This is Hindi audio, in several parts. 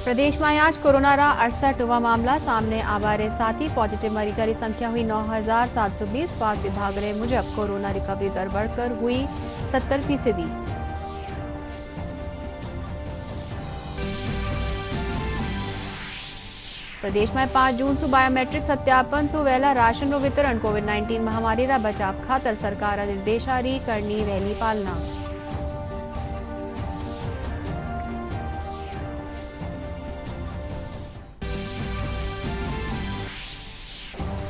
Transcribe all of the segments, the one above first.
प्रदेश में आज कोरोना रा 68 मामला सामने आवारे साथ ही पॉजिटिव मरीजा की संख्या हुई 9,720। स्वास्थ्य विभाग रे मुजब कोरोना रिकवरी दर बढ़कर हुई 70%। प्रदेश में 5 जून से बायोमेट्रिक सत्यापन से वहेला राशन रो वितरण। कोविड-19 महामारी रा बचाव खातर सरकार निर्देशारी करनी वहेली पालना।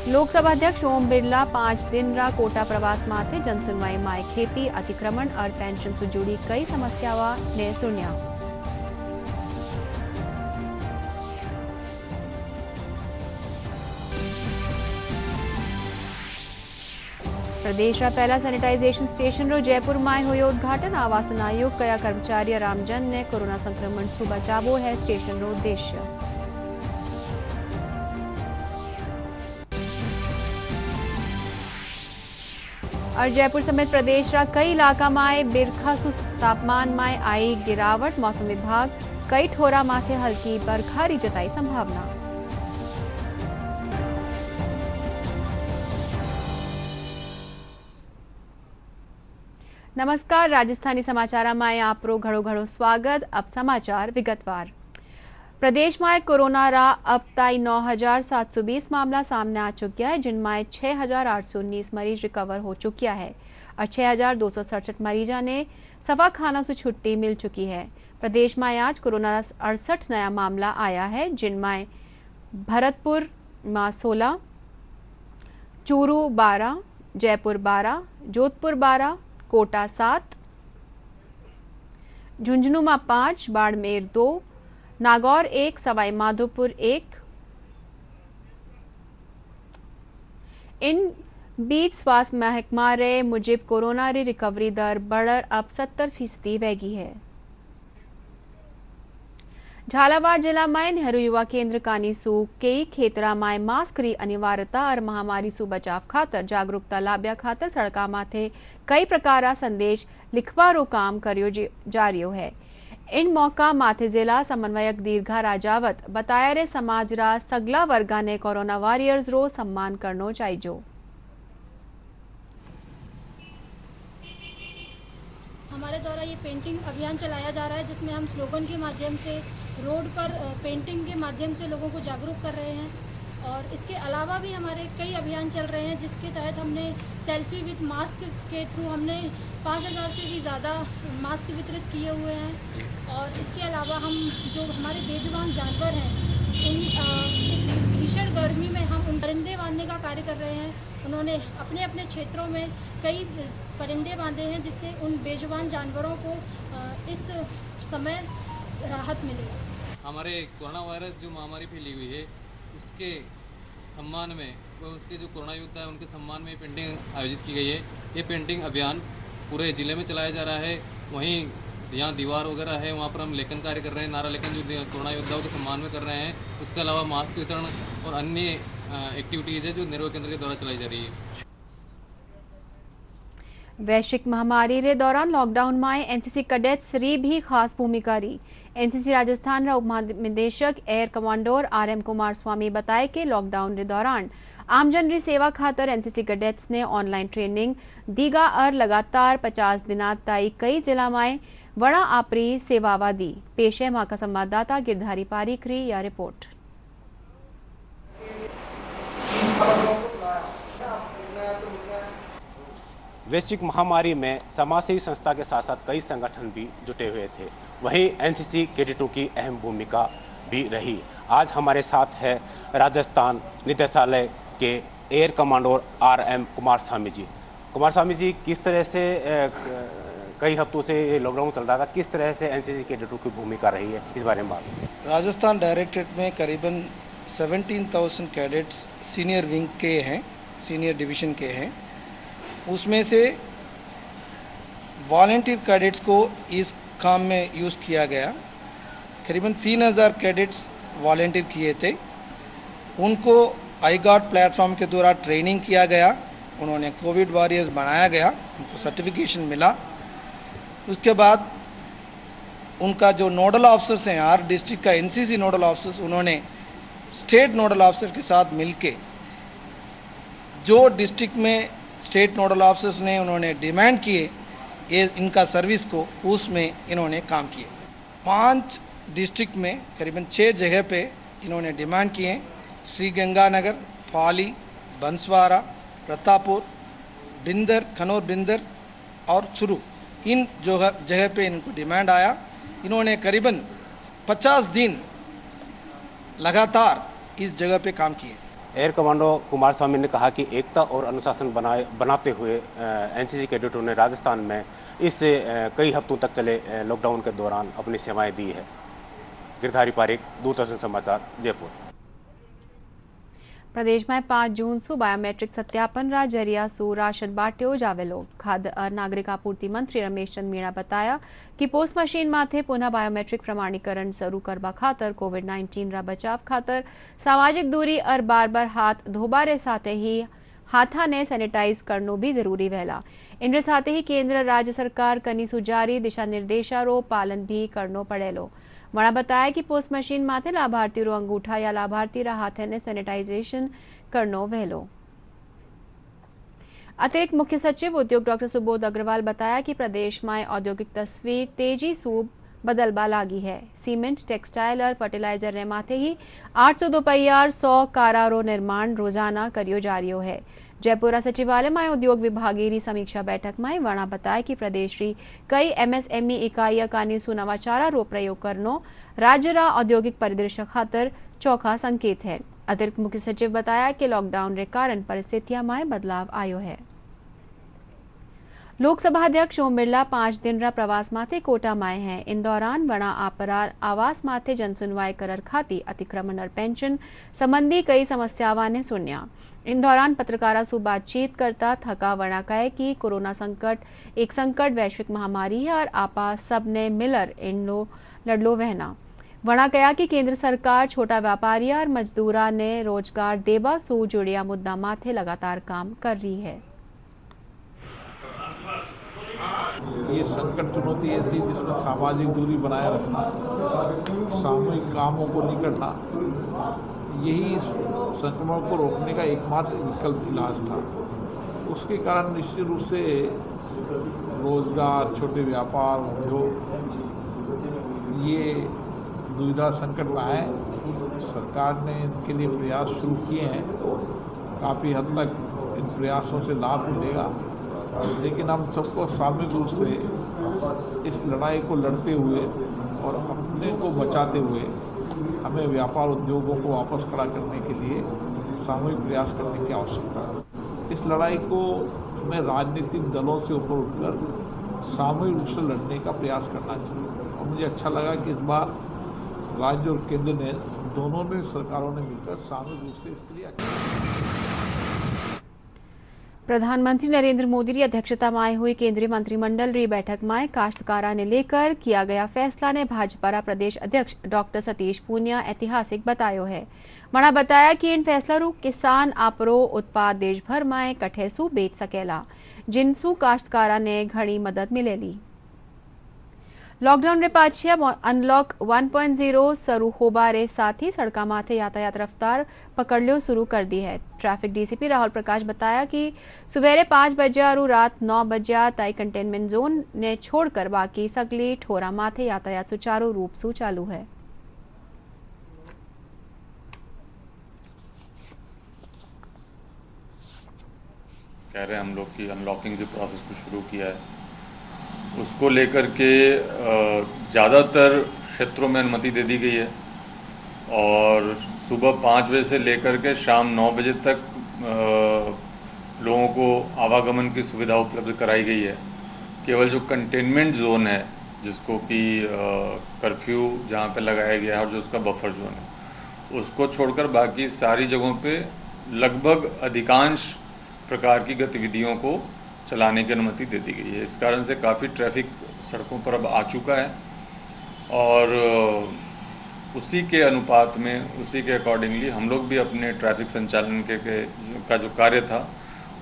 लोकसभा अध्यक्ष ओम बिरला 5 दिन रा कोटा प्रवास माथे। जनसुनवाई माय खेती, अतिक्रमण और पेंशन से जुड़ी कई समस्याओं ने सुनिया। प्रदेश का पहला सैनिटाइजेशन स्टेशन रो जयपुर में हुयो उद्घाटन। आवासन आयोग कया कर्मचारी रामजन ने कोरोना संक्रमण से बचावो है स्टेशन रो उद्देश्य। और जयपुर समेत प्रदेश का कई इलाका में बिरखा सु तापमान में आई गिरावट। मौसम विभाग कई ठोरा माथे हल्की बरखारी जताई संभावना। नमस्कार, राजस्थानी समाचार में आपरो घड़ो घड़ो स्वागत। अब समाचार विगतवार। प्रदेश में कोरोना रा अब तक 9,720 मामला सामने आ चुका है, जिनमें 6,819 मरीज रिकवर हो चुकिया है और 6,267 मरीजा ने सफा खाना से छुट्टी मिल चुकी है। प्रदेश में आज कोरोना रा 68 नया मामला आया है, जिनमें भरतपुर में 16, चूरू 12, जयपुर 12, जोधपुर 12, कोटा 7, झुंझुनू में 5, बाड़मेर 2, नागौर 1, सवाई माधोपुर 1। इन बीच स्वास्थ्य महकमा रे मुजिब कोरोना री रिकवरी दर बढ़कर अब 70% वैगी है। झालावाड़ जिला में नेहरू युवा केंद्र कानीसू कई खेतरा में मास्क री अनिवार्यता और महामारी सु बचाव खातर जागरूकता लाव्या खातर सड़का माथे कई प्रकार संदेश लिखवा रो काम करियो जारियो है। इन मौका माथे जिला समन्वयक दीर्घा राजावत बताया रे समाज रा सगला वर्गा ने कोरोना वॉरियर्स रो सम्मान करनो चाहिए। हमारे द्वारा ये पेंटिंग अभियान चलाया जा रहा है, जिसमें हम स्लोगन के माध्यम से रोड पर पेंटिंग के माध्यम से लोगों को जागरूक कर रहे हैं। और इसके अलावा भी हमारे कई अभियान चल रहे हैं, जिसके तहत हमने सेल्फी विद मास्क के थ्रू हमने 5,000 से भी ज़्यादा मास्क वितरित किए हुए हैं। और इसके अलावा हम जो हमारे बेजुबान जानवर हैं, इस भीषण गर्मी में हम उन परिंदे बांधने का कार्य कर रहे हैं। उन्होंने अपने अपने क्षेत्रों में कई परिंदे बांधे हैं, जिससे उन बेजुबान जानवरों को इस समय राहत मिलेगा। हमारे कोरोना वायरस जो महामारी फैली हुई है, उसके सम्मान में उसके जो कोरोना योद्धा है उनके सम्मान में पेंटिंग आयोजित की गई है। ये पेंटिंग अभियान पूरे ज़िले में चलाया जा रहा है। वहीं यहाँ दीवार वगैरह है, वहाँ पर हम लेखन कार्य कर रहे हैं, नारा लेखन जो कोरोना योद्धाओं के सम्मान में कर रहे हैं। उसके अलावा मास्क वितरण और अन्य एक्टिविटीज़ है जो नेहरू केंद्र के द्वारा चलाई जा रही है। वैश्विक महामारी रे दौरान लॉकडाउन में एनसीसी कैडेट्स री भी खास भूमिका रही। एनसीसी राजस्थान रा उप महानिदेशक एयर कमांडोर आरएम कुमार स्वामी बताए कि लॉकडाउन रे दौरान आमजन री सेवा खातर एनसीसी कैडेट्स ने ऑनलाइन ट्रेनिंग दीगा और लगातार 50 दिना तक कई जिला में वड़ा आपरी सेवावा दी। पेश है वहां का संवाददाता गिरधारी पारीख री यह रिपोर्ट। वैश्विक महामारी में समाजसेवी संस्था के साथ साथ कई संगठन भी जुटे हुए थे। वहीं एनसीसी कैडेटों की अहम भूमिका भी रही। आज हमारे साथ है राजस्थान निदेशालय के air commodore RM Kumar Swami ji. Kumar Swami ji, किस तरह से कई हफ्तों से ये लॉकडाउन चल रहा था, किस तरह से एनसीसी कैडेटों की भूमिका रही है, इस बारे में बात करें। राजस्थान डायरेक्टरेट में करीबन 17,000 कैडेट्स सीनियर विंग के हैं, सीनियर डिवीज़न के हैं। उसमें से वॉलंटियर कैडेट्स को इस काम में यूज़ किया गया। करीबन 3,000 कैडेट्स वॉलंटियर किए थे। उनको आईगार्ड प्लेटफॉर्म के द्वारा ट्रेनिंग किया गया। उन्होंने कोविड वॉरियर्स बनाया गया, उनको सर्टिफिकेशन मिला। उसके बाद उनका जो नोडल ऑफिसर्स हैं, हर डिस्ट्रिक्ट का एनसीसी नोडल ऑफिसर्स, उन्होंने स्टेट नोडल ऑफिसर के साथ मिलके जो डिस्ट्रिक्ट में स्टेट नोडल ऑफिसर्स ने उन्होंने डिमांड किए ये इनका सर्विस को, उसमें इन्होंने काम किए। 5 डिस्ट्रिक्ट में करीबन 6 जगह पे इन्होंने डिमांड किए हैं। श्री गंगानगर, पाली, बंसवाड़ा, प्रतापपुर, बिंदर, कनौर बिंदर और चुरू, इन जगह पे इनको डिमांड आया। इन्होंने करीबन 50 दिन लगातार इस जगह पे काम किए। एयर कमांडो कुमार स्वामी ने कहा कि एकता और अनुशासन बनाते हुए एनसीसी कैडेटों ने राजस्थान में इस कई हफ्तों तक चले लॉकडाउन के दौरान अपनी सेवाएं दी है। गिरधारी पारिक, दूरदर्शन समाचार, जयपुर। प्रदेश में 5 जून सु बायोमेट्रिक सत्यापन रा जरिया सु राशन बांट्यो जावेलो। खाद्य और नागरिक आपूर्ति मंत्री रमेश चंद मीणा बताया कि पोस्ट मशीन माथे पुनः बायोमेट्रिक प्रमाणीकरण शुरू करवा खातर कोविड-19 रा बचाव खातर सामाजिक दूरी और बार-बार हाथ धोबारे साथे ही हाथा ने सैनिटाइज करनो भी जरूरी वहला। इनके साथ ही केंद्र राज्य सरकार कनी सुजारी दिशा निर्देशारो पालन भी करनो पड़ेलो। वणा बताया कि पोस्ट मशीन माथे लाभार्थी रो अंगूठा या लाभार्थी रा हाथे ने सैनिटाइजेशन करनो वहलो। अतिरिक्त मुख्य सचिव उद्योग डॉक्टर सुबोध अग्रवाल बताया कि प्रदेश में औद्योगिक तस्वीर तेजी से बदलबा लागी है। सीमेंट, टेक्सटाइल और फर्टिलाइजर ने माथे ही 800 दोपहिया 100 कारारो निर्माण रोजाना करियो जारियो है। जयपुर सचिवालय में उद्योग विभागीय समीक्षा बैठक में वणा बताया कि प्रदेश री कई एमएसएमई इकाइया कानी सु नवाचारा रो प्रयोग करनो राज्य रा औद्योगिक परिदृश्य खातर चौखा संकेत है। अतिरिक्त मुख्य सचिव बताया कि लॉकडाउन रे कारण परिस्थितियां में बदलाव आयो है। लोकसभा अध्यक्ष ओम बिरला 5 दिन रा प्रवास माथे कोटा माए हैं। इन दौरान वणा आपरा आवास माथे जनसुनवाई करर खाती अतिक्रमण और पेंशन संबंधी कई समस्यावां ने सुनिया। इन दौरान पत्रकारा से बातचीत करता थका वणा कहे कि कोरोना संकट एक संकट वैश्विक महामारी है और आपा सबने मिलर इनो लड़लो वहना। वणा कहा कि केंद्र सरकार छोटा व्यापारी और मजदूरा ने रोजगार देवा सु जुड़िया मुद्दा माथे लगातार काम कर रही है। ये संकट चुनौती ऐसी जिसमें सामाजिक दूरी बनाए रखना, सामूहिक कामों को नहीं करना, यही संक्रमण को रोकने का एकमात्र विकल्प इलाज था। उसके कारण निश्चित रूप से रोजगार, छोटे व्यापार, उद्योग ये दुविधा संकट में आए। सरकार ने इनके लिए प्रयास शुरू किए हैं। काफ़ी हद तक इन प्रयासों से लाभ मिलेगा, लेकिन हम सबको सामूहिक रूप से इस लड़ाई को लड़ते हुए और अपने को बचाते हुए हमें व्यापार उद्योगों को वापस खड़ा करने के लिए सामूहिक प्रयास करने की आवश्यकता है। इस लड़ाई को हमें राजनीतिक दलों से ऊपर उठकर सामूहिक रूप से लड़ने का प्रयास करना चाहिए। और मुझे अच्छा लगा कि इस बार राज्य और केंद्र ने दोनों ने सरकारों ने मिलकर सामूहिक रूप से इसके लिए प्रधानमंत्री नरेंद्र मोदी की अध्यक्षता में हुई केंद्रीय मंत्रिमंडल री बैठक में काश्तकारा ने लेकर किया गया फैसला ने भाजपा प्रदेश अध्यक्ष डॉक्टर सतीश पूनिया ऐतिहासिक बतायो है। मणा बताया कि इन फैसला रू किसान आपरो उत्पाद देश भर में कठेसू बेच सकेला, जिनसू काश्तकारा ने घनी मदद मिलेली। लॉकडाउन रे पाछिया अनलॉक 1.0 शुरू होबारे साथ ही सड़का माथे यातायात रफ्तार पकड़लियो शुरू कर दी है। ट्रैफिक डीसीपी राहुल प्रकाश बताया कि सवेरे 5 बजे और रात 9 बजे तय कंटेनमेंट जोन ने छोड़कर बाकी सगली ठोरा माथे यातायात सुचारू रूप से चालू है। कह रहे हैं हम लोग की अनलॉकिंग के प्रोसेस को शुरू किया है, उसको लेकर के ज़्यादातर क्षेत्रों में अनुमति दे दी गई है और सुबह 5 बजे से लेकर के शाम 9 बजे तक लोगों को आवागमन की सुविधा उपलब्ध कराई गई है। केवल जो कंटेनमेंट जोन है, जिसको कि कर्फ्यू जहाँ पे लगाया गया है और जो उसका बफर जोन है, उसको छोड़कर बाकी सारी जगहों पे लगभग अधिकांश प्रकार की गतिविधियों को चलाने की अनुमति दे दी गई है। इस कारण से काफ़ी ट्रैफिक सड़कों पर अब आ चुका है और उसी के अनुपात में, उसी के अकॉर्डिंगली हम लोग भी अपने ट्रैफिक संचालन का जो कार्य था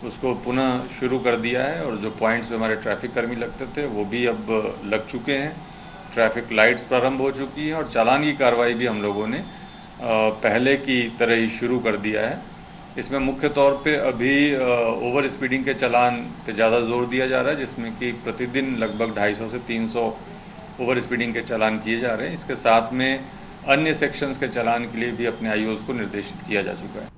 उसको पुनः शुरू कर दिया है और जो पॉइंट्स पे हमारे ट्रैफिक कर्मी लगते थे वो भी अब लग चुके हैं ट्रैफिक लाइट्स प्रारंभ हो चुकी हैं और चालान की कार्रवाई भी हम लोगों ने पहले की तरह ही शुरू कर दिया है। इसमें मुख्य तौर पे अभी ओवर स्पीडिंग के चालान पे ज़्यादा जोर दिया जा रहा है, जिसमें कि प्रतिदिन लगभग 250 से 300 ओवर स्पीडिंग के चालान किए जा रहे हैं। इसके साथ में अन्य सेक्शंस के चालान के लिए भी अपने आईओज़ को निर्देशित किया जा चुका है।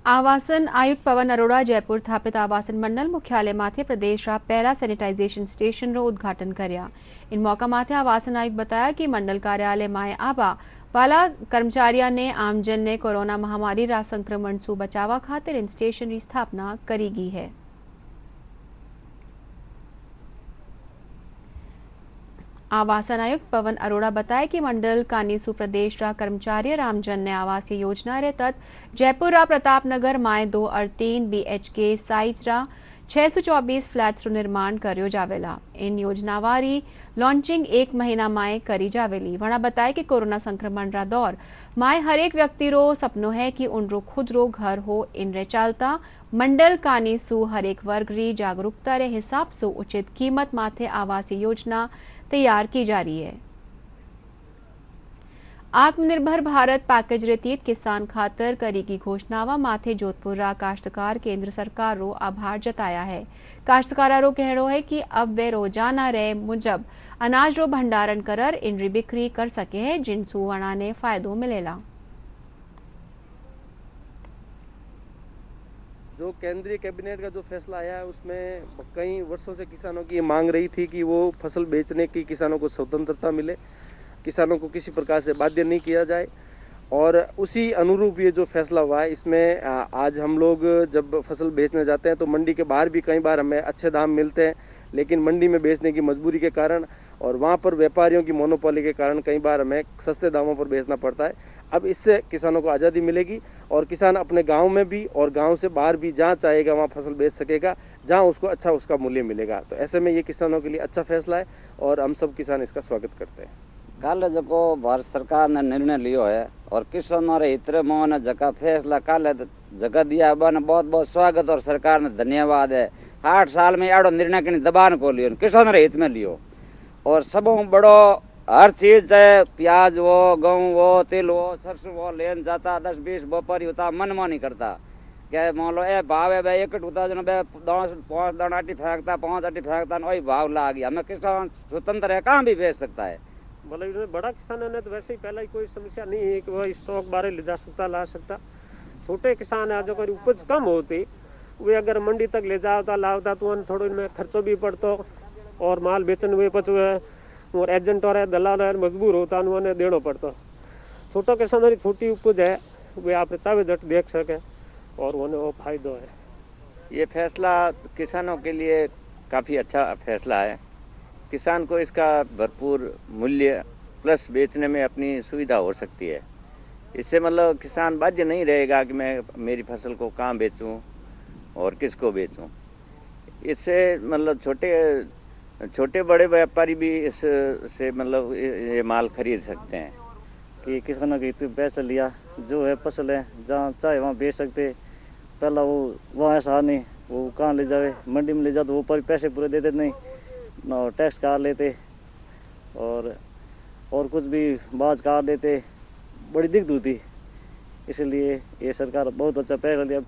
आवासन आयुक्त पवन अरोड़ा जयपुर स्थापित आवासन मंडल मुख्यालय माथे प्रदेश पहला सैनिटाइजेशन स्टेशन उद्घाटन कर्या। इन मौका माथे आवासन आयुक्त बताया कि मंडल कार्यालय माए आबा वाला कर्मचारियों ने आमजन ने कोरोना महामारी रा संक्रमण से बचावा खातिर इन स्टेशन की स्थापना करी गई है। आवासन आयुक्त पवन अरोड़ा बताया कि मंडल कानीसू प्रदेश रा कर्मचारी रामजन ने आवास योजना रे तहत जयपुर रा प्रताप नगर माए 2 और 3 BHK साइज रा 624 फ्लैट्स रो निर्माण कर्यो जावेला। इन योजना वारी लॉन्चिंग 1 महीना माए करी जावेली। वणा बताया कि कोरोना संक्रमण रा दौर माए हर एक व्यक्ति रो सपनो है कि उनरो खुद रो घर हो। इन रे चालता मंडल कानीसू हर एक वर्ग री जागरूकता रे हिसाब से उचित कीमत माथे आवास योजना तैयार की जा रही है। आत्मनिर्भर भारत पैकेज रेतीत किसान खातर करी की घोषणावा माथे जोधपुर रा काश्तकार केंद्र सरकार रो आभार जताया है। काश्तकारा रो कहड़ो है कि अब वे रोजाना रे मुजब अनाज रो भंडारण कर इनरी बिक्री कर सके है, जिनसू वणा ने फायदो मिलेला। जो केंद्रीय कैबिनेट का जो फैसला आया है उसमें कई वर्षों से किसानों की मांग रही थी कि वो फसल बेचने की किसानों को स्वतंत्रता मिले, किसानों को किसी प्रकार से बाध्य नहीं किया जाए, और उसी अनुरूप ये जो फैसला हुआ है इसमें आज हम लोग जब फसल बेचने जाते हैं तो मंडी के बाहर भी कई बार हमें अच्छे दाम मिलते हैं, लेकिन मंडी में बेचने की मजबूरी के कारण और वहाँ पर व्यापारियों की मोनोपोली के कारण कई बार हमें सस्ते दामों पर बेचना पड़ता है। अब इससे किसानों को आज़ादी मिलेगी और किसान अपने गांव में भी और गांव से बाहर भी जहां चाहेगा वहां फसल बेच सकेगा, जहां उसको अच्छा उसका मूल्य मिलेगा। तो ऐसे में ये किसानों के लिए अच्छा फैसला है और हम सब किसान इसका स्वागत करते हैं। कल जो भारत सरकार ने निर्णय लियो है और किसानों रे हित में जगह फैसला कल जगह दिया बन बहुत बहुत स्वागत और सरकार ने धन्यवाद है। 8 साल में एडो निर्णय की दबान को लियो, किसान रे हित में लियो और सब बड़ो हर चीज चाहे प्याज हो, गेहूँ हो, तिल हो, सरसों हो, लेन जाता 10-20 व्यापारी होता मनमानी करता क्या मान लो ए भाव है भाई एक होता जो 5 दाना आटी फेंकता 5 आटी फेंकता वही भाव ला गया। हमें किसान स्वतंत्र है, कहाँ भी बेच सकता है। मतलब बड़ा किसानों ने तो वैसे ही पहले ही कोई समस्या नहीं है कि वह स्टॉक बारे ले जा सकता ला सकता। छोटे किसान है जो उपज कम होती वे अगर मंडी तक ले जाता लावता तो थोड़ा इनमें खर्चो भी पड़ता और माल बेचने हुए पच और एजेंट और दलाल मजबूर होता उन्होंने देना पड़ता। छोटा किसानों की छोटी उपज है वे आप चाहे झट देख सके और उन्हें वो फायदा है। ये फैसला किसानों के लिए काफ़ी अच्छा फैसला है। किसान को इसका भरपूर मूल्य प्लस बेचने में अपनी सुविधा हो सकती है। इससे मतलब किसान बाध्य नहीं रहेगा कि मैं मेरी फसल को कहाँ बेचूं और किसको बेचूं। इससे मतलब छोटे बड़े व्यापारी भी इससे मतलब ये माल खरीद सकते हैं कि किसानों के हित में पैसा लिया जो है फसल है जहाँ चाहे वहाँ बेच सकते। पहला वो वहाँ ऐसा नहीं वो कहाँ ले जावे मंडी में ले जाते वो पर पैसे पूरे देते नहीं ना टैक्स काट लेते और कुछ भी बाज काट देते, बड़ी दिक्कत होती। इसलिए ये सरकार बहुत अच्छा फैसला लिया।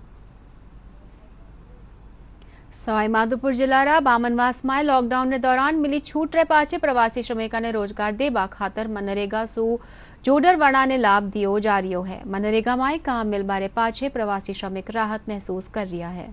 सवाई माधोपुर जिला रा बामनवास में लॉकडाउन के दौरान मिली छूट रे पाचे प्रवासी श्रमिकों ने रोजगार देवा खातर मनरेगा सु जोडर वणा ने लाभ दियो जा रियो है। मनरेगा में काम मिल बारे पाचे प्रवासी श्रमिक राहत महसूस कर रिया है।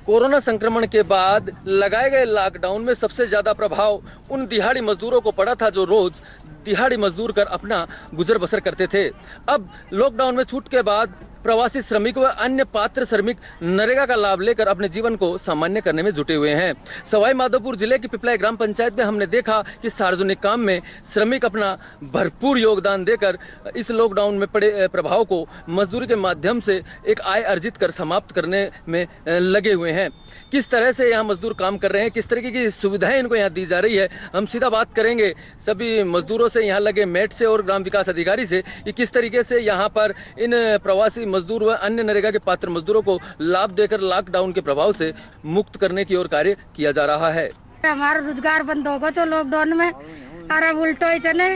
कोरोना संक्रमण के बाद लगाए गए लॉकडाउन में सबसे ज्यादा प्रभाव उन दिहाड़ी मजदूरों को पड़ा था जो रोज दिहाड़ी मजदूर कर अपना गुजर बसर करते थे। अब लॉकडाउन में छूट के बाद प्रवासी श्रमिक व अन्य पात्र श्रमिक नरेगा का लाभ लेकर अपने जीवन को सामान्य करने में जुटे हुए हैं। सवाई माधोपुर जिले की पिपलाई ग्राम पंचायत में हमने देखा कि सार्वजनिक काम में श्रमिक अपना भरपूर योगदान देकर इस लॉकडाउन में पड़े प्रभाव को मजदूरी के माध्यम से एक आय अर्जित कर समाप्त करने में लगे हुए हैं। किस तरह से यहाँ मजदूर काम कर रहे हैं, किस तरीके की सुविधाएं इनको यहाँ दी जा रही है, हम सीधा बात करेंगे सभी मजदूरों से, यहाँ लगे मेट से और ग्राम विकास अधिकारी से कि किस तरीके से यहाँ पर इन प्रवासी मजदूर व अन्य नरेगा के पात्र मजदूरों को लाभ देकर लॉकडाउन के प्रभाव से मुक्त करने की ओर कार्य किया जा रहा है। हमारा रोजगार बंद होगा तो लॉकडाउन में और अब उल्टो ही चले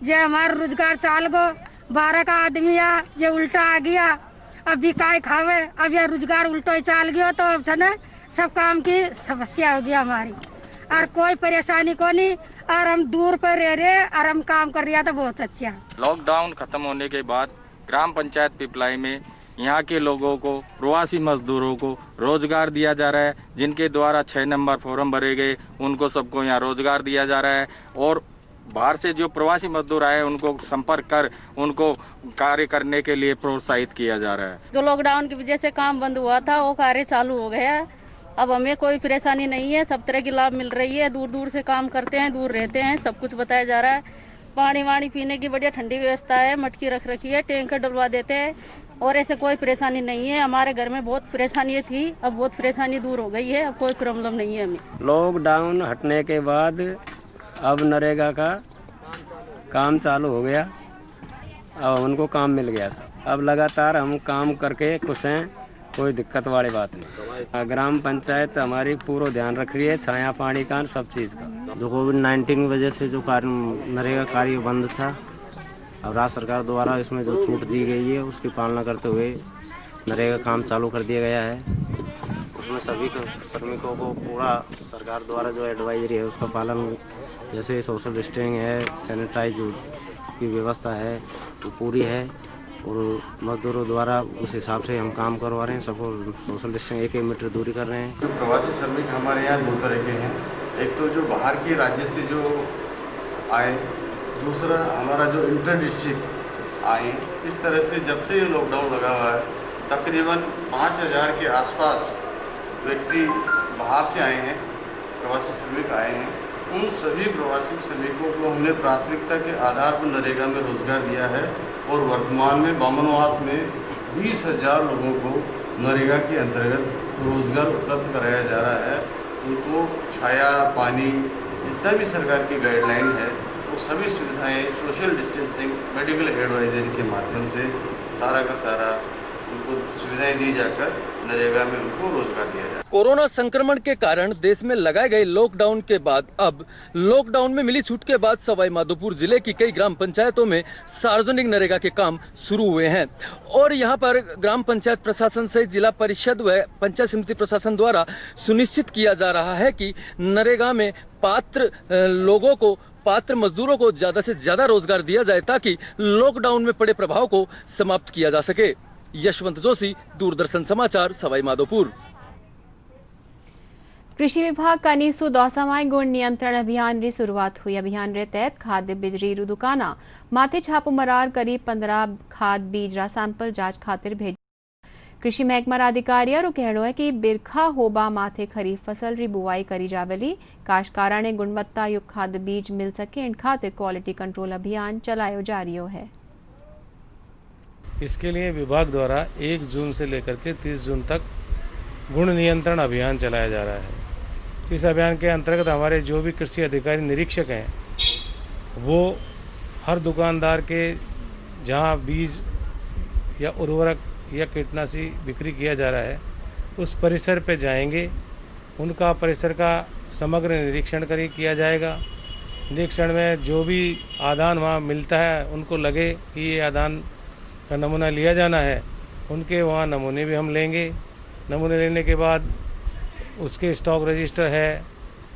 जे हमारा रोजगार चाल गो 12 का आदमी आ जे उल्टा आ गया अब भी काय खावे अब यह रोजगार उल्टो ही चाल गया तो अब चले सब काम की समस्या हो गया हमारी और कोई परेशानी को नहीं और हम दूर पर रह रहे और हम काम कर रहा था बहुत अच्छा। लॉकडाउन खत्म होने के बाद ग्राम पंचायत पिपलाई में यहाँ के लोगों को प्रवासी मजदूरों को रोजगार दिया जा रहा है, जिनके द्वारा 6 नंबर फॉर्म भरे गए उनको सबको यहाँ रोजगार दिया जा रहा है और बाहर से जो प्रवासी मजदूर आए उनको संपर्क कर उनको कार्य करने के लिए प्रोत्साहित किया जा रहा है। जो लॉकडाउन की वजह से काम बंद हुआ था वो कार्य चालू हो गया है। अब हमें कोई परेशानी नहीं है, सब तरह की लाभ मिल रही है। दूर दूर से काम करते हैं, दूर रहते हैं, सब कुछ बताया जा रहा है। पानी वाणी पीने की बढ़िया ठंडी व्यवस्था है, मटकी रख रखी है, टैंकर डलवा देते हैं और ऐसे कोई परेशानी नहीं है। हमारे घर में बहुत परेशानी थी, अब बहुत परेशानी दूर हो गई है, अब कोई प्रॉब्लम नहीं है हमें। लॉकडाउन हटने के बाद अब नरेगा का काम चालू हो गया, अब उनको काम मिल गया। अब लगातार हम काम करके खुश हैं, कोई दिक्कत वाली बात नहीं। ग्राम पंचायत हमारी पूरा ध्यान रख रही है, छाया पानी का सब चीज़ का। जो कोविड-19 की वजह से जो कार्य नरेगा कार्य बंद था, अब राज्य सरकार द्वारा इसमें जो छूट दी गई है उसकी पालना करते हुए नरेगा काम चालू कर दिया गया है। उसमें सभी श्रमिकों को पूरा सरकार द्वारा जो एडवाइजरी है उसका पालन, जैसे सोशल डिस्टेंसिंग है, सैनिटाइज की व्यवस्था है वो पूरी है और मजदूरों द्वारा उस हिसाब से हम काम करवा रहे हैं। सबको सोशल डिस्टेंस 1 मीटर दूरी कर रहे हैं। जो प्रवासी श्रमिक हमारे यहाँ 2 तरह के हैं, एक तो जो बाहर के राज्य से जो आए, दूसरा हमारा जो इंटर डिस्ट्रिक्ट आए। इस तरह से जब से ये लॉकडाउन लगा हुआ है तकरीबन 5000 के आसपास व्यक्ति बाहर से आए हैं, प्रवासी श्रमिक आए हैं। उन सभी प्रवासी श्रमिकों को हमने प्राथमिकता के आधार पर नरेगा में रोजगार दिया है और वर्तमान में बामनवास में 20,000 लोगों को नरेगा के अंतर्गत रोजगार उपलब्ध कराया जा रहा है। उनको छाया, पानी, जितना भी सरकार की गाइडलाइन है वो सभी सुविधाएं सोशल डिस्टेंसिंग, मेडिकल एडवाइजरी के माध्यम से सारा का सारा उनको सुविधाएं दी जाकर नरेगा में उनको रोजगार दिया जाए। कोरोना संक्रमण के कारण देश में लगाए गए लॉकडाउन के बाद अब लॉकडाउन में मिली छूट के बाद सवाई माधोपुर जिले की कई ग्राम पंचायतों में सार्वजनिक नरेगा के काम शुरू हुए हैं और यहां पर ग्राम पंचायत प्रशासन सहित जिला परिषद व पंचायत समिति प्रशासन द्वारा सुनिश्चित किया जा रहा है कि नरेगा में पात्र लोगों को, पात्र मजदूरों को ज्यादा से ज्यादा रोजगार दिया जाए ताकि लॉकडाउन में पड़े प्रभाव को समाप्त किया जा सके। यशवंत जोशी, दूरदर्शन समाचार, सवाई माधोपुर। कृषि विभाग का नीसू दौसामाई गुण नियंत्रण अभियान री शुरुआत हुई। अभियान रे तहत खाद्य बिजली रू दुकाना माथे छापो मरार करीब 15 खाद बीज रा सैंपल जांच खातिर भेज। कृषि महकमा अधिकारी रो कहनो है कि बिरखा होबा माथे खरीफ फसल री बुआई करी जावेली। काश्तकारा ने गुणवत्ता युक्त खाद बीज मिल सके इन खातिर क्वालिटी कंट्रोल अभियान चलायो जा रियो है। इसके लिए विभाग द्वारा 1 जून से लेकर के 30 जून तक गुण नियंत्रण अभियान चलाया जा रहा है। इस अभियान के अंतर्गत हमारे जो भी कृषि अधिकारी निरीक्षक हैं वो हर दुकानदार के जहां बीज या उर्वरक या कीटनाशी बिक्री किया जा रहा है उस परिसर पे जाएंगे, उनका परिसर का समग्र निरीक्षण किया जाएगा। निरीक्षण में जो भी आदान वहाँ मिलता है उनको लगे कि ये आदान का नमूना लिया जाना है, उनके वहाँ नमूने भी हम लेंगे। नमूने लेने के बाद उसके स्टॉक रजिस्टर है,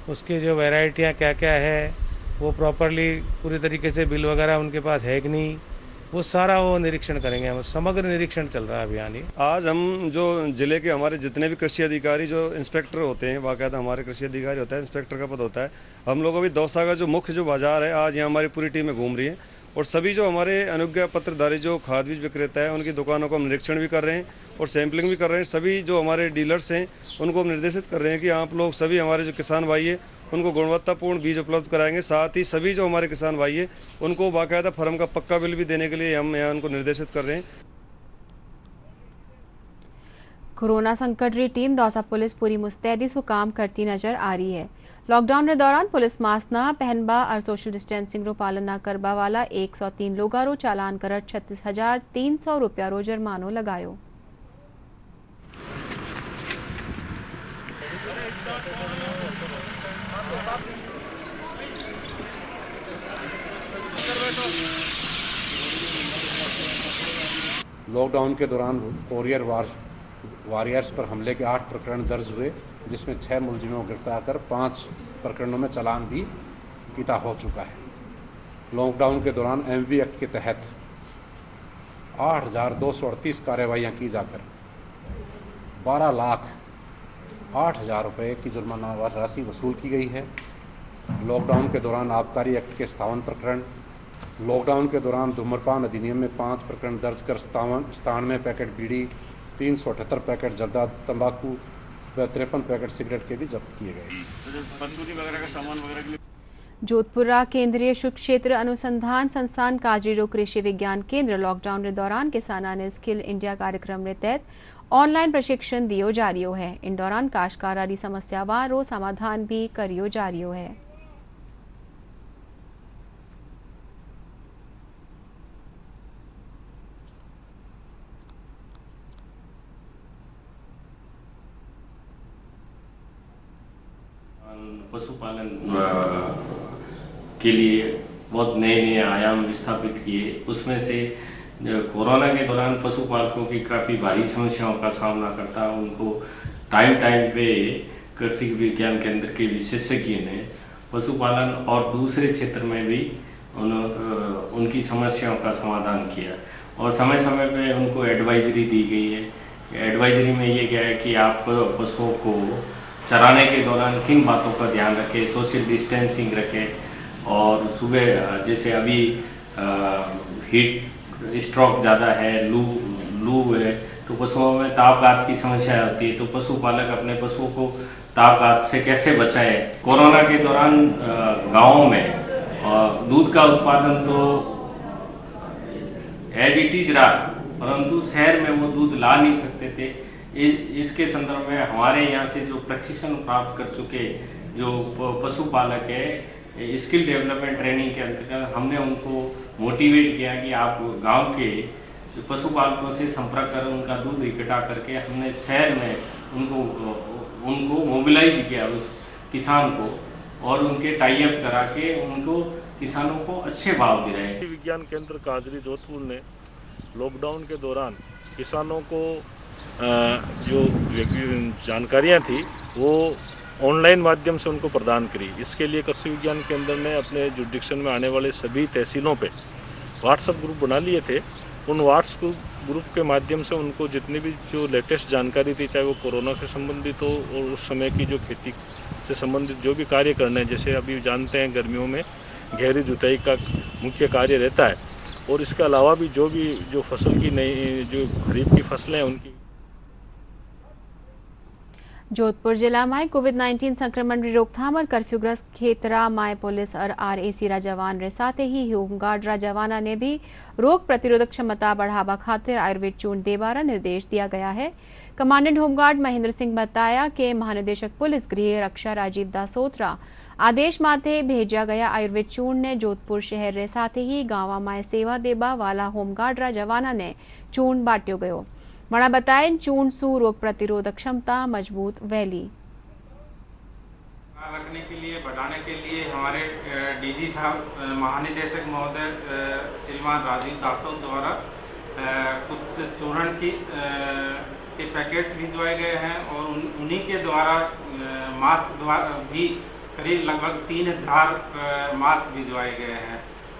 उसके जो वैरायटियाँ क्या क्या है वो प्रॉपरली पूरी तरीके से बिल वगैरह उनके पास है कि नहीं, वो सारा वो निरीक्षण करेंगे। हम समग्र निरीक्षण चल रहा है अभियान। आज हम जो जिले के हमारे जितने भी कृषि अधिकारी जो इंस्पेक्टर होते हैं, बाकायदा हमारे कृषि अधिकारी होता है, इंस्पेक्टर का पद होता है, हम लोग अभी दौसा का जो मुख्य जो बाजार है आज यहाँ हमारी पूरी टीमें घूम रही है और सभी जो हमारे अनुज्ञा पत्रधारी जो खाद बीज विक्रेता है उनकी दुकानों को हम निरीक्षण भी कर रहे हैं और सैंपलिंग भी कर रहे हैं। सभी जो हमारे डीलर्स हैं उनको हम निर्देशित कर रहे हैं कि आप लोग सभी हमारे जो किसान भाई है उनको गुणवत्तापूर्ण बीज उपलब्ध कराएंगे। साथ ही सभी जो हमारे किसान भाई है उनको बाकायदा फर्म का पक्का बिल भी देने के लिए हम यहाँ उनको निर्देशित कर रहे हैं। कोरोना संकट री टीम दौसा पुलिस पूरी मुस्तैदी से काम करती नजर आ रही है। लॉकडाउन के दौरान पुलिस मास्क न पहनबा और सोशल डिस्टेंसिंग रो पालन न करबा वाला 103 लोगा रो चालान कर 36,300 रुपया रो जुर्मानो लगायो। लॉकडाउन के दौरान कोरियर वॉरियर्स पर हमले के 8 प्रकरण दर्ज हुए, जिसमें 6 मुलजिमों को गिरफ्तार कर 5 प्रकरणों में चालान भी किया हो चुका है। लॉकडाउन के दौरान MV एक्ट के तहत 8,238 कार्रवाइयाँ की जाकर 12,08,000 रुपये की जुर्माना राशि वसूल की गई है। लॉकडाउन के दौरान आबकारी एक्ट के 57 प्रकरण, लॉकडाउन के दौरान धूम्रपान अधिनियम में 5 प्रकरण दर्ज कर 97 पैकेट बीड़ी, 378 पैकेट जर्दा तंबाकू व 53 पैकेट सिगरेट के भी जब्त किए गए। जोधपुरा केंद्रीय शुल्क क्षेत्र अनुसंधान संस्थान काजरीरो कृषि विज्ञान केंद्र लॉकडाउन के दौरान किसानों ने स्किल इंडिया कार्यक्रम के तहत ऑनलाइन प्रशिक्षण दियो जा रही है। इन दौरान काश्तकारारी समस्यावां रो समाधान भी करियो जा रही है। पशुपालन के लिए बहुत नए नए आयाम स्थापित किए। उसमें से कोरोना के दौरान पशुपालकों की काफ़ी भारी समस्याओं का सामना करता, उनको टाइम पे कृषि विज्ञान केंद्र के विशेषज्ञ ने पशुपालन और दूसरे क्षेत्र में भी उनकी समस्याओं का समाधान किया और समय समय पे उनको एडवाइजरी दी गई है। एडवाइजरी में ये क्या है कि आप पशुओं को चराने के दौरान किन बातों का ध्यान रखें, सोशल डिस्टेंसिंग रखें और सुबह जैसे अभी हीट स्ट्रोक ज़्यादा है, लू है, तो पशुओं में ताप घात की समस्या होती है, तो पशुपालक अपने पशुओं को ताप घात से कैसे बचाए। कोरोना के दौरान गाँवों में दूध का उत्पादन तो एज इट इज रहा, परंतु शहर में वो दूध ला नहीं सकते थे। इसके संदर्भ में हमारे यहाँ से जो प्रशिक्षण प्राप्त कर चुके जो पशुपालक है, स्किल डेवलपमेंट ट्रेनिंग के अंतर्गत हमने उनको मोटिवेट किया कि आप गांव के पशुपालकों से संपर्क कर उनका दूध इकट्ठा करके हमने शहर में उनको मोबिलाइज किया उस किसान को और उनके टाई अप करा के उनको किसानों को अच्छे भाव दिलाए। विज्ञान केंद्र काजरी जोधपुर ने लॉकडाउन के दौरान किसानों को जो जानकारियाँ थी वो ऑनलाइन माध्यम से उनको प्रदान करी। इसके लिए कृषि विज्ञान केंद्र ने अपने जुडिक्शन में आने वाले सभी तहसीलों पे व्हाट्सएप ग्रुप बना लिए थे। उन व्हाट्सएप ग्रुप के माध्यम से उनको जितनी भी जो लेटेस्ट जानकारी थी, चाहे वो कोरोना से संबंधित हो और उस समय की जो खेती से संबंधित जो भी कार्य करने हैं, जैसे अभी जानते हैं गर्मियों में गहरी जुताई का मुख्य कार्य रहता है और इसके अलावा भी जो फसल की नई जो खरीफ की फसलें हैं उनकी। जोधपुर जिला में कोविड-19 संक्रमण की रोकथाम और कर्फ्यूग्रस्त क्षेत्र में पुलिस और RAC रा जवान रे साथ ही होमगार्ड रा जवाना ने भी रोग प्रतिरोधक क्षमता बढ़ावा खातिर आयुर्वेद चूर्ण देवारा निर्देश दिया गया है। कमांडेंट होमगार्ड महेंद्र सिंह बताया कि महानिदेशक पुलिस गृह रक्षा राजीव दासोत्रा आदेश माथे भेजा गया आयुर्वेद चूर्ण ने जोधपुर शहर रे साथ ही गाँव में सेवा देवा वाला होमगार्ड रा जवाना ने चूर्ण बांट्यो गयो। मणा बताएं चूर्ण सु रोग प्रतिरोधक क्षमता मजबूत वैली रखने के लिए बढ़ाने के लिए हमारे DG साहब महानिदेशक महोदय श्रीमान राजीव दासों द्वारा कुछ चूर्ण के पैकेट्स भिजवाए गए हैं और उन्हीं के द्वारा मास्क भी करीब लगभग 3000 मास्क भिजवाए गए हैं।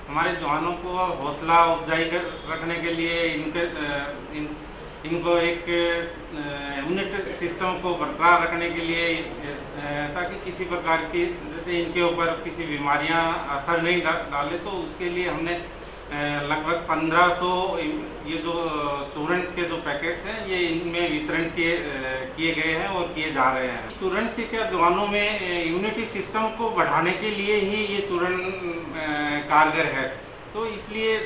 हमारे जवानों को हौसला अफजाई रखने के लिए इनको एक इम्यूनिटी सिस्टम को बरकरार रखने के लिए ताकि किसी प्रकार की जैसे इनके ऊपर किसी बीमारियां असर नहीं डाले, तो उसके लिए हमने लगभग 1500 ये जो चूर्ण के जो पैकेट्स हैं ये इनमें वितरण किए गए हैं और किए जा रहे हैं। चूर्ण से क्या जवानों में इम्यूनिटी सिस्टम को बढ़ाने के लिए ही ये चूर्ण कारगर है, तो इसलिए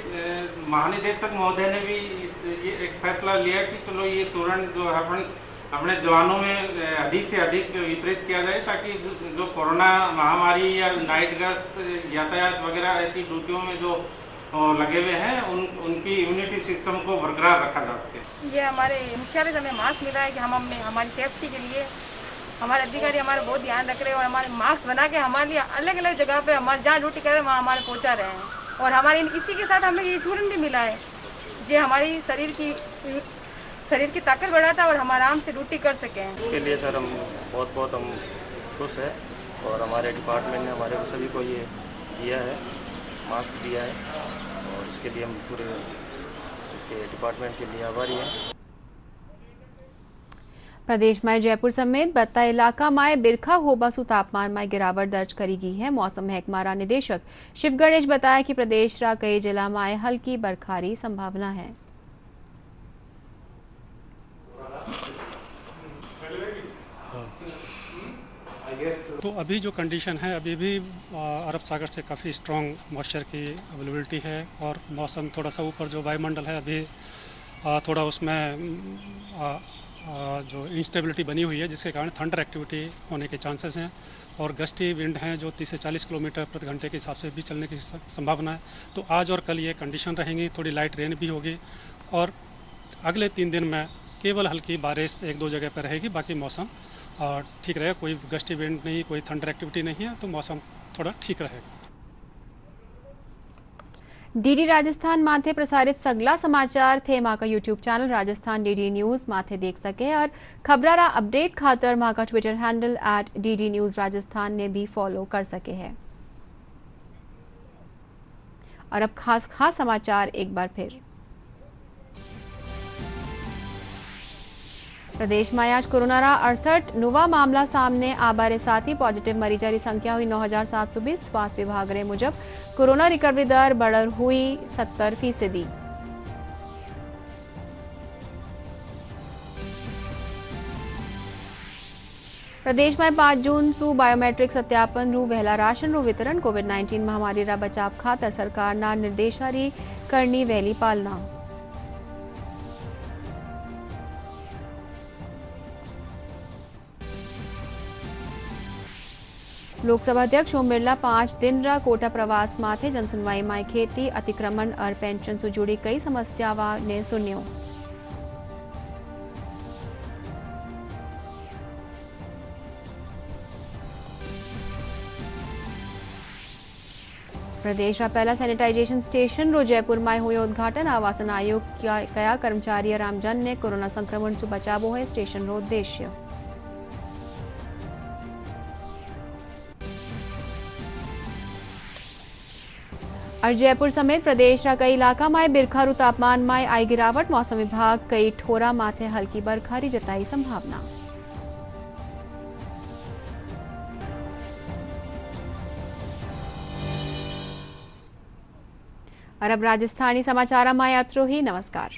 महानिदेशक महोदय ने भी ये एक फैसला लिया कि चलो ये चूर्ण जो है अपने जवानों में अधिक से अधिक वितरित किया जाए ताकि जो कोरोना महामारी या नाइट गश्त यातायात वगैरह ऐसी ड्यूटियों में जो लगे हुए हैं उनकी इम्यूनिटी सिस्टम को बरकरार रखा जा सके। ये हमारे मुख्यालय से हमें मास्क मिला है कि हम हमारी सेफ्टी के लिए हमारे अधिकारी हमारे बहुत ध्यान रख रहे हैं और हमारे मास्क बना के हमारे लिए अलग अलग जगह पे हमारे जहाँ ड्यूटी कर रहे हैं वहाँ हमारे पहुँचा रहे हैं। और हमारे इसी के साथ हमें ये चूर्ण भी मिला है जो हमारी शरीर की ताकत बढ़ाता है और हम आराम से ड्यूटी कर सकें। इसके लिए सर हम बहुत हम खुश हैं और हमारे डिपार्टमेंट ने हमारे सभी को ये दिया है, मास्क दिया है और इसके लिए हम पूरे इसके डिपार्टमेंट के लिए आभारी हैं। प्रदेश में जयपुर समेत बत्ता इलाका में बिरखा होबासु तापमान में गिरावट दर्ज करी गई है। मौसम महकमा रा निदेशक शिव गणेश बताया कि प्रदेश रा कई जिला में हल्की बरखारी संभावना है। तो अभी जो कंडीशन है, अभी भी अरब सागर से काफ़ी स्ट्रॉन्ग मॉइस्चर की अवेलेबिलिटी है और मौसम थोड़ा सा ऊपर जो वायुमंडल है अभी थोड़ा उसमें जो इंस्टेबिलिटी बनी हुई है, जिसके कारण थंडर एक्टिविटी होने के चांसेस हैं और गस्टी विंड हैं जो 30 से 40 किलोमीटर प्रति घंटे के हिसाब से भी चलने की संभावना है। तो आज और कल ये कंडीशन रहेंगी, थोड़ी लाइट रेन भी होगी और अगले 3 दिन में केवल हल्की बारिश 1-2 जगह पर रहेगी, बाकी मौसम ठीक रहेगा। कोई गस्टी विंड नहीं, कोई थंडर एक्टिविटी नहीं है, तो मौसम थोड़ा ठीक रहेगा। डीडी राजस्थान माथे प्रसारित सगला समाचार थे माँ का YouTube channel Rajasthan DD news माथे देख सके और खबरारा अपडेट खातर माँ का Twitter handle @DD news Rajasthan ने भी फॉलो कर सके है। और अब खास समाचार एक बार फिर। प्रदेश में आज कोरोना रा 68 नवा मामला सामने आबारे साथ ही पॉजिटिव मरीजा की संख्या हुई 9720। स्वास्थ्य विभाग रे मुजब कोरोना रिकवरी दर बढ़ हुई 70%। प्रदेश में 5 जून सु बायोमेट्रिक सत्यापन रू वहला राशन रू वितरण। कोविड-19 महामारी रा बचाव खातर सरकार ना निर्देशा री करनी वहली पालना। लोकसभा अध्यक्ष ओम बिरला 5 दिन रा कोटा प्रवास माथे। जनसुनवाई में खेती अतिक्रमण और पेंशन से जुड़ी कई समस्याओं ने सुन्यो। प्रदेश का पहला सैनिटाइजेशन स्टेशन रो जयपुर में हुए उद्घाटन। आवासन आयोग कया कर्मचारी रामजन ने कोरोना संक्रमण से बचावो है स्टेशन रो उद्देश्य। और जयपुर समेत प्रदेश का कई इलाका में बिरखारू तापमान में आई गिरावट। मौसम विभाग कई ठोरा माथे हल्की बरखारी जताई संभावना। और अब राजस्थानी समाचार में यात्रो ही। नमस्कार।